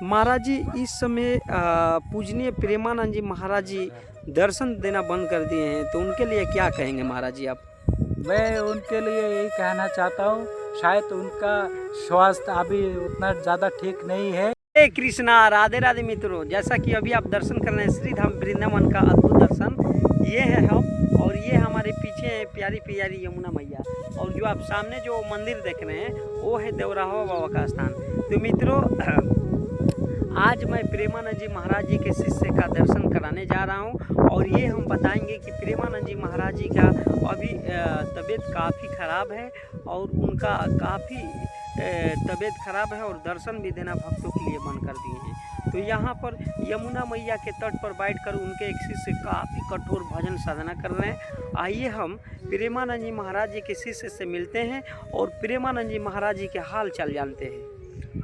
महाराज जी इस समय पूजनीय प्रेमानंद जी महाराज जी दर्शन देना बंद कर दिए हैं, तो उनके लिए क्या कहेंगे महाराज जी आप? मैं उनके लिए यही कहना चाहता हूँ, शायद उनका स्वास्थ्य अभी उतना ज़्यादा ठीक नहीं है। हे कृष्णा, राधे राधे मित्रों, जैसा कि अभी आप दर्शन कर रहे हैं श्री धाम वृंदावन का अद्भुत दर्शन, ये है हम और ये हमारे पीछे है प्यारी प्यारी यमुना मैया, और जो आप सामने जो मंदिर देख रहे हैं वो है देवराहा बाबा का स्थान। तो मित्रों, आज मैं प्रेमानंद जी महाराज जी के शिष्य का दर्शन कराने जा रहा हूं, और ये हम बताएंगे कि प्रेमानंद जी महाराज जी का अभी तबीयत काफ़ी ख़राब है, और उनका काफ़ी तबीयत खराब है, और दर्शन भी देना भक्तों के लिए बंद कर दिए हैं। तो यहाँ पर यमुना मैया के तट पर बैठकर उनके एक शिष्य काफ़ी कठोर भजन साधना कर रहे हैं। आइए हम प्रेमानंद जी महाराज जी के शिष्य से मिलते हैं और प्रेमानंद जी महाराज जी के हाल चाल जानते हैं।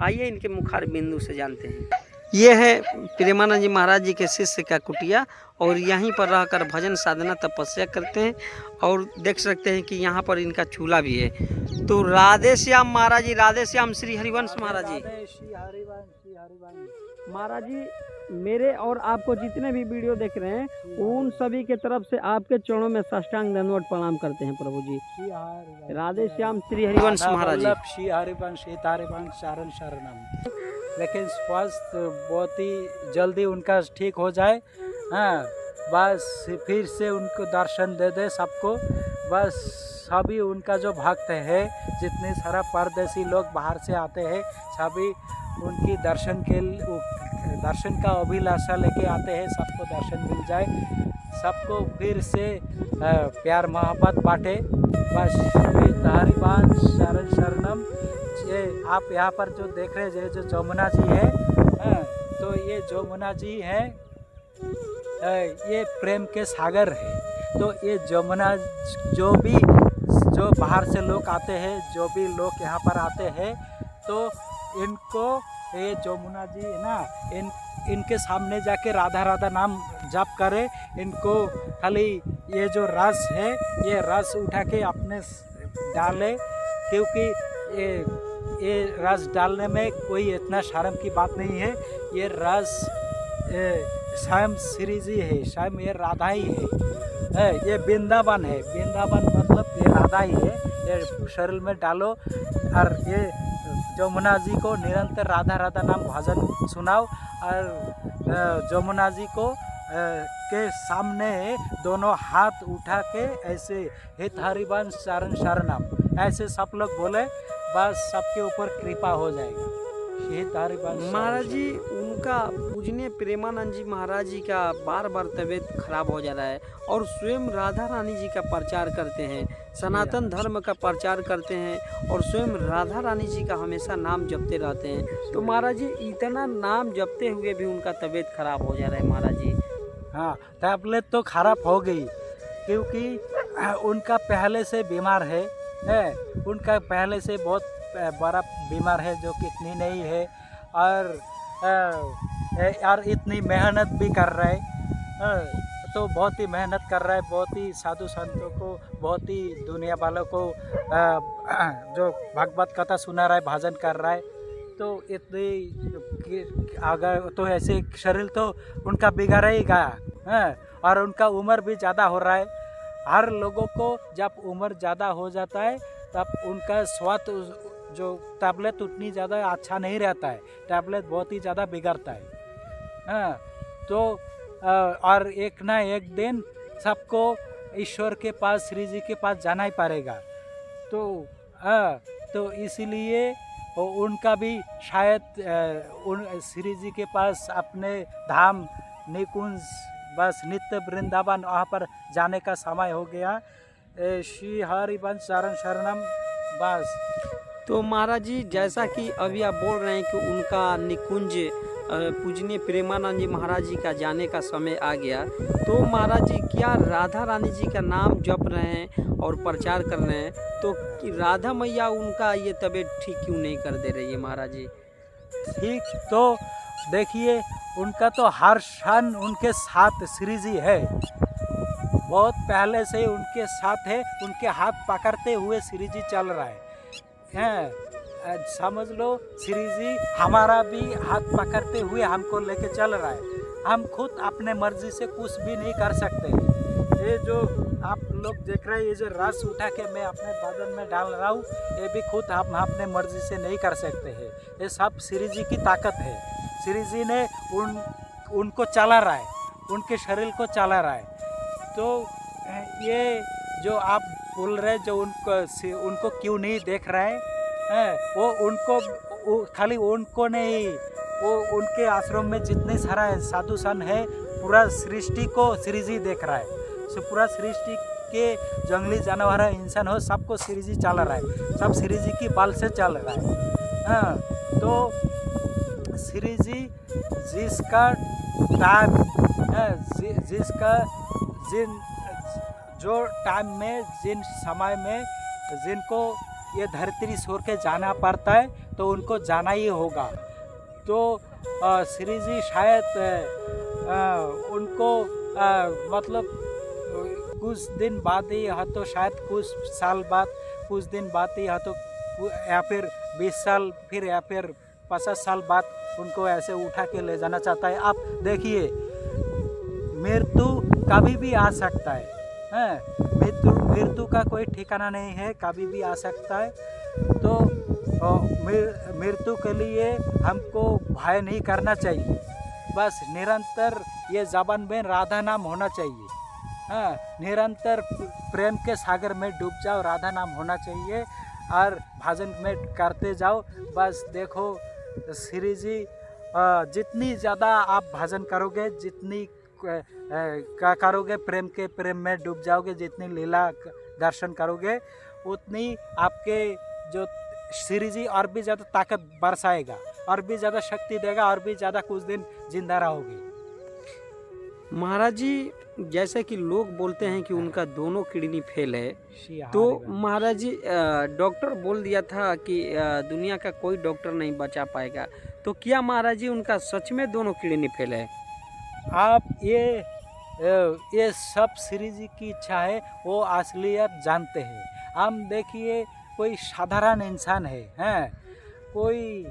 आइए इनके मुखार बिंदु से जानते हैं। ये है प्रेमानंद जी महाराज जी के शिष्य का कुटिया, और यहीं पर रहकर भजन साधना तपस्या करते हैं, और देख सकते हैं कि यहाँ पर इनका चूल्हा भी है। तो राधे श्याम महाराज जी, राधे श्याम श्री हरिवंश महाराज जी। महाराज जी, मेरे और आपको जितने भी वीडियो देख रहे हैं उन सभी के तरफ से आपके चरणों में साष्टांग दंडवत प्रणाम करते हैं प्रभु जी। राधे श्याम श्री हरिवंश महाराज जी। श्री हरिवंश शरण शरणम। लेकिन स्वास्थ्य बहुत ही जल्दी उनका ठीक हो जाए, हाँ, बस फिर से उनको दर्शन दे दे सबको। बस सभी उनका जो भक्त है, जितने सारा परदेसी लोग बाहर से आते हैं, सभी उनकी दर्शन का अभिलाषा लेके आते हैं, सबको दर्शन मिल जाए, सबको फिर से प्यार मोहब्बत बांटे। बस हरिवंश शरण शरणम। ये आप यहाँ पर जो देख रहे हैं, जो जमुना जी है, तो ये जमुना जी है, ये प्रेम के सागर है। तो ये जमुना जो बाहर से लोग आते हैं, जो भी लोग यहाँ पर आते हैं, तो इनको ये जमुना जी है ना, इनके सामने जाके राधा राधा नाम जप करे। इनको खाली ये जो रस है, ये रस उठा के अपने डाले, क्योंकि ये रस डालने में कोई इतना शर्म की बात नहीं है। ये रस स्वयं श्री जी है, स्वयं ये राधा ही है। ये वृंदावन है, वृंदावन मतलब ये राधा ही है। ये शरीर में डालो, और ये जमुना जी को निरंतर राधा राधा नाम भजन सुनाओ, और जमुना जी को के सामने दोनों हाथ उठा के ऐसे हित हरिवंश शरण शरणम ऐसे सब लोग बोले, बस सबके ऊपर कृपा हो जाएगा। महाराज जी, उनका पूजनीय प्रेमानंद जी महाराज जी का बार बार तबीयत खराब हो जा रहा है, और स्वयं राधा रानी जी का प्रचार करते हैं, सनातन धर्म का प्रचार करते हैं, और स्वयं राधा रानी जी का हमेशा नाम जपते रहते हैं। तो महाराज जी, इतना नाम जपते हुए भी उनका तबीयत खराब हो जा रहा है महाराज जी। हाँ, टैबलेट तो खराब हो गई, क्योंकि उनका पहले से बीमार है, उनका पहले से बहुत बड़ा बीमार है, जो किडनी नहीं है, और इतनी मेहनत भी कर रहा है, तो बहुत ही मेहनत कर रहा है, बहुत ही साधु संतों को, बहुत ही दुनिया वालों को जो भगवत कथा सुना रहा है, भजन कर रहा है। तो इतनी अगर तो ऐसे शरीर तो उनका बिगड़ ही गया, और उनका उम्र भी ज़्यादा हो रहा है। हर लोगों को जब उम्र ज़्यादा हो जाता है, तब उनका स्वास्थ्य जो टैबलेट उतनी ज़्यादा अच्छा नहीं रहता है, टैबलेट बहुत ही ज़्यादा बिगड़ता है। तो और एक ना एक दिन सबको ईश्वर के पास, श्री जी के पास जाना ही पड़ेगा। तो इसीलिए उनका भी शायद उन श्री जी के पास अपने धाम निकुंज, बस नित्य वृंदावन, वहाँ पर जाने का समय हो गया। श्री हरिवंश शरण शरणम। बस। तो महाराज जी, जैसा कि अभी आप बोल रहे हैं कि उनका निकुंज पूजनीय प्रेमानंद जी महाराज जी का जाने का समय आ गया, तो महाराज जी क्या राधा रानी जी का नाम जप रहे हैं और प्रचार कर रहे हैं, तो कि राधा मैया उनका ये तबीयत ठीक क्यों नहीं कर दे रही है महाराज जी? ठीक, तो देखिए, उनका तो हर क्षण उनके साथ श्री जी है, बहुत पहले से उनके साथ है, उनके हाथ पकड़ते हुए श्री जी चल रहा है। समझ लो श्री जी हमारा भी हाथ पकड़ते हुए हमको लेके चल रहा है। हम खुद अपने मर्जी से कुछ भी नहीं कर सकते। ये जो आप लोग देख रहे हैं, ये जो रस उठा के मैं अपने बदन में डाल रहा हूँ, ये भी खुद हम अपने मर्जी से नहीं कर सकते हैं। ये सब श्री जी की ताकत है। श्री जी ने उनको चला रहा है, उनके शरीर को चला रहा है। तो ये जो आप बोल रहे हैं, जो उनको क्यों नहीं देख रहा है, वो उनको खाली उनको नहीं, वो उनके आश्रम में जितने सारा साधु संत है, पूरा सृष्टि को श्री जी देख रहा है। पूरा सृष्टि के जंगली जानवर है, इंसान हो, सबको श्री जी चला रहा है। सब श्री जी की बल से चल रहा है। तो श्री जी जिसका टाइम, जो टाइम में, जिन समय में जिनको ये धरती छोड़ के जाना पड़ता है, तो उनको जाना ही होगा। तो श्री जी शायद उनको मतलब कुछ दिन बाद ही है, तो शायद कुछ साल बाद, कुछ दिन बाद ही है, तो या फिर 20 साल, फिर या फिर 50 साल बाद उनको ऐसे उठा के ले जाना चाहता है। आप देखिए, मृत्यु कभी भी आ सकता है, मृत्यु का कोई ठिकाना नहीं है, कभी भी आ सकता है। तो मृत्यु के लिए हमको भय नहीं करना चाहिए। बस निरंतर ये ज़बान में राधा नाम होना चाहिए। निरंतर प्रेम के सागर में डूब जाओ, राधा नाम होना चाहिए, और भजन में करते जाओ। बस देखो श्री जी, जितनी ज़्यादा आप भजन करोगे, जितनी करोगे, प्रेम में डूब जाओगे, जितनी लीला दर्शन करोगे, उतनी आपके जो श्री जी और भी ज़्यादा ताकत बरसाएगा, और भी ज़्यादा शक्ति देगा, और भी ज़्यादा कुछ दिन जिंदा रहोगे। महाराज जी, जैसे कि लोग बोलते हैं कि उनका दोनों किडनी फेल है, तो महाराज जी डॉक्टर बोल दिया था कि दुनिया का कोई डॉक्टर नहीं बचा पाएगा, तो क्या महाराज जी उनका सच में दोनों किडनी फेल है? आप ये सब श्री जी की इच्छा है, वो असलियत जानते हैं। हम देखिए, कोई साधारण इंसान है, कोई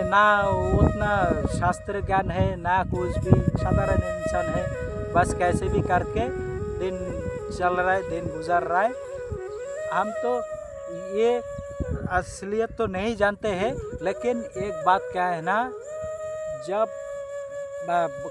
ना उतना शास्त्र ज्ञान है, ना कुछ भी, साधारण इंसान है। बस कैसे भी करके दिन चल रहा है, दिन गुजर रहा है। हम तो ये असलियत तो नहीं जानते हैं, लेकिन एक बात क्या है ना, जब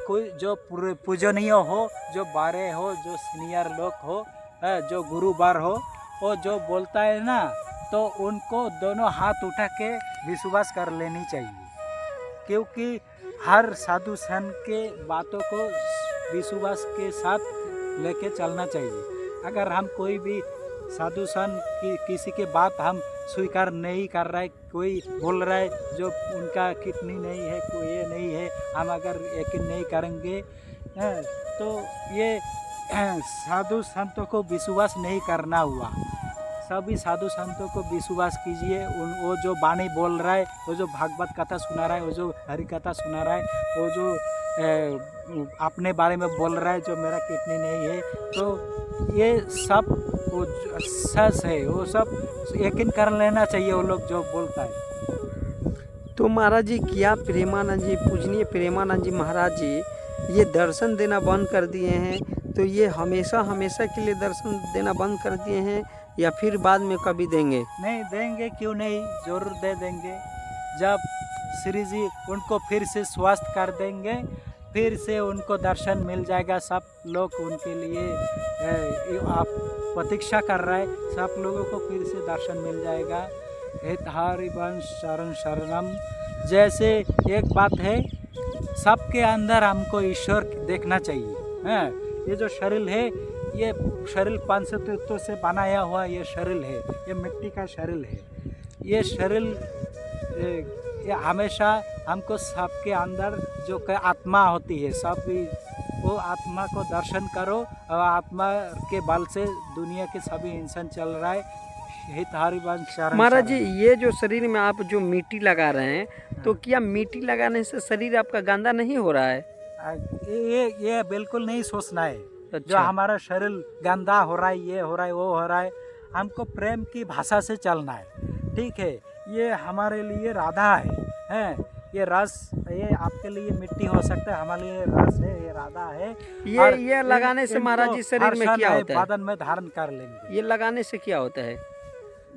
कोई जो पूजनीय हो, जो बड़े हो, जो सीनियर लोग हो, जो गुरुवार हो, वो जो बोलता है ना, तो उनको दोनों हाथ उठा के विश्वास कर लेनी चाहिए। क्योंकि हर साधु संत के बातों को विश्वास के साथ लेके चलना चाहिए। अगर हम कोई भी साधु संत की किसी के बात हम स्वीकार नहीं कर रहा है, कोई बोल रहा है जो उनका किडनी नहीं है, कोई ये नहीं है, हम अगर यकीन नहीं करेंगे, तो ये साधु संतों को विश्वास नहीं करना हुआ। सभी साधु संतों को विश्वास कीजिए। वो जो वाणी बोल रहा है, वो जो भागवत कथा सुना रहा है, वो जो हरि कथा सुना रहा है, वो जो अपने बारे में बोल रहा है जो मेरा किडनी नहीं है, तो ये सब वो सच है, वो सब यकीन कर लेना चाहिए वो लोग जो बोलता है। तो महाराज जी, क्या प्रेमानंद जी, पूजनीय प्रेमानंद जी महाराज जी ये दर्शन देना बंद कर दिए हैं, तो ये हमेशा हमेशा के लिए दर्शन देना बंद कर दिए हैं, या फिर बाद में कभी देंगे? नहीं देंगे, क्यों नहीं, जरूर दे देंगे। जब श्री जी उनको फिर से स्वस्थ कर देंगे, फिर से उनको दर्शन मिल जाएगा। सब लोग उनके लिए आप प्रतीक्षा कर रहे हैं, सब लोगों को फिर से दर्शन मिल जाएगा। हित हरिवंश शरण शरणम। जैसे एक बात है, सबके अंदर हमको ईश्वर देखना चाहिए। ये जो शरीर है, ये शरीर पंचतत्व से बनाया हुआ ये शरीर है, ये मिट्टी का शरीर है। ये शरीर ये हमेशा हमको सबके अंदर जो आत्मा होती है, सब वो आत्मा को दर्शन करो, और आत्मा के बल से दुनिया के सभी इंसान चल रहा है। हित हरिवंश शरण। महाराज जी, ये जो शरीर में आप जो मिट्टी लगा रहे हैं, तो क्या मिट्टी लगाने से शरीर आपका गंदा नहीं हो रहा है? ये बिल्कुल नहीं सोचना है। अच्छा। जो हमारा शरीर गंदा हो रहा है, ये हो रहा है, वो हो रहा है, हमको प्रेम की भाषा से चलना है। ठीक है, ये हमारे लिए राधा है ये रस, ये आपके लिए मिट्टी हो सकता है, हमारे लिए रस है, ये राधा है। और ये लगाने से महाराज जी शरीर में क्या होता है? बादन में धारण कर लेंगे। ये लगाने से क्या होता है?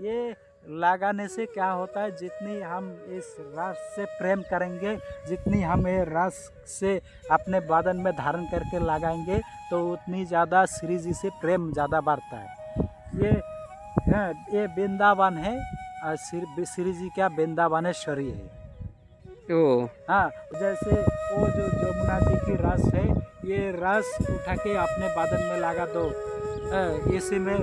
ये लगाने से क्या होता है, जितनी हम इस रस से प्रेम करेंगे, जितनी हम ये रस से अपने बादन में धारण करके लगाएंगे, तो उतनी ज़्यादा श्री जी से प्रेम ज़्यादा बढ़ता है। ये वृंदावन है और श्री जी का वृंदावन है, शरीर है। ओ हाँ, जैसे वो जो जमुना जी की रस है, ये रस उठा के अपने बादन में लगा दो, इसी में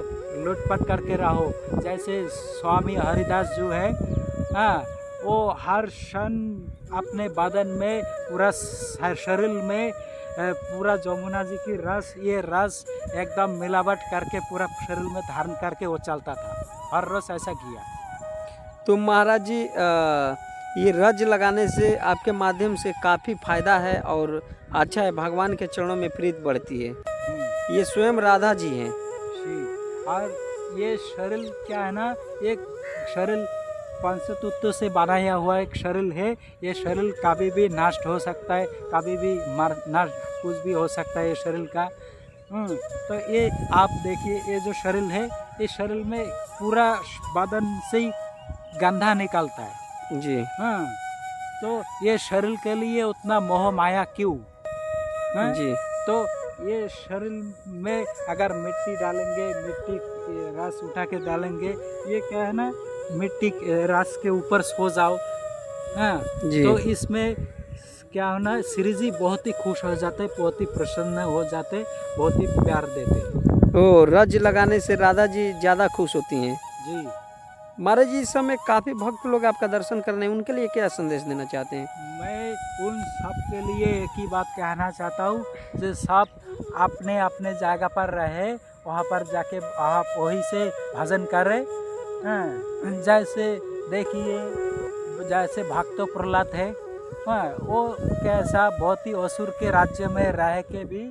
लुटपट करके रहो। जैसे स्वामी हरिदास जो है, हाँ, वो हर क्षण अपने बादन में पूरा शरीर में पूरा जमुना जी की रस, ये रस एकदम मिलावट करके पूरा शरीर में धारण करके वो चलता था, हर रोज ऐसा किया। तो महाराज जी ये रज लगाने से आपके माध्यम से काफ़ी फायदा है और अच्छा है, भगवान के चरणों में प्रीत बढ़ती है। ये स्वयं राधा जी हैं। और ये शरीर क्या है ना, एक शरीर पंचतत्व से बनाया हुआ एक शरीर है। ये शरीर कभी भी नष्ट हो सकता है, कभी भी नष्ट कुछ भी हो सकता है ये शरीर का। तो ये आप देखिए, ये जो शरीर है, इस शरीर में पूरा बदन से ही गंधा निकलता है जी। हाँ, तो ये शरीर के लिए उतना मोह माया क्यों? हाँ? जी। तो ये शरीर में अगर मिट्टी डालेंगे, मिट्टी रस उठा के डालेंगे, ये क्या है ना, मिट्टी रस के ऊपर सो जाओ। हाँ, जी। तो इसमें क्या होना, श्री जी बहुत ही खुश हो जाते, बहुत ही प्रसन्न हो जाते, बहुत ही प्यार देते। ओ, रज लगाने से राधा जी ज़्यादा खुश होती हैं। जी महाराज जी, इस समय काफ़ी भक्त लोग आपका दर्शन करने, उनके लिए क्या संदेश देना चाहते हैं? मैं उन सब के लिए एक ही बात कहना चाहता हूँ, जो सब अपने अपने जगह पर रहे, वहाँ पर जाके आप वही से भजन करें। हाँ, जैसे देखिए, जैसे भक्त प्रहलाद है, हाँ, वो कैसा बहुत ही असुर के राज्य में रह के भी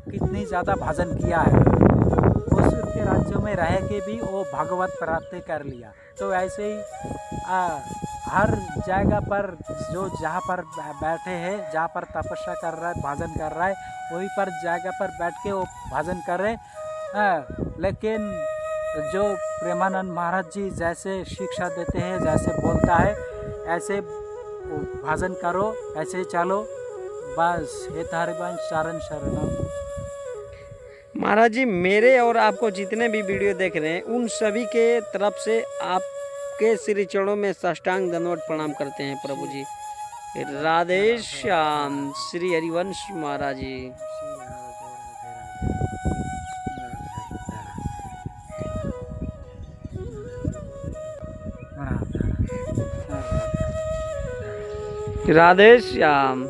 कितनी ज़्यादा भजन किया है। असुर के राज्य में रह के भी वो भगवत प्राप्ति कर लिया। तो ऐसे ही हर जगह पर जो जहाँ पर बैठे हैं, जहाँ पर तपस्या कर रहा है, भजन कर रहा है, वहीं पर जगह पर बैठ के वो भजन कर रहे। लेकिन जो प्रेमानंद महाराज जी जैसे शिक्षा देते हैं, जैसे बोलता है, ऐसे भजन करो, ऐसे ही चलो, बस। हे हरिवंश शरण शरणम। महाराज जी, मेरे और आपको जितने भी वीडियो देख रहे हैं, उन सभी के तरफ से आपके श्री चरणों में साष्टांग दंडवत प्रणाम करते हैं प्रभु जी। राधे श्याम। श्री हरिवंश महाराज जी। राधे श्याम।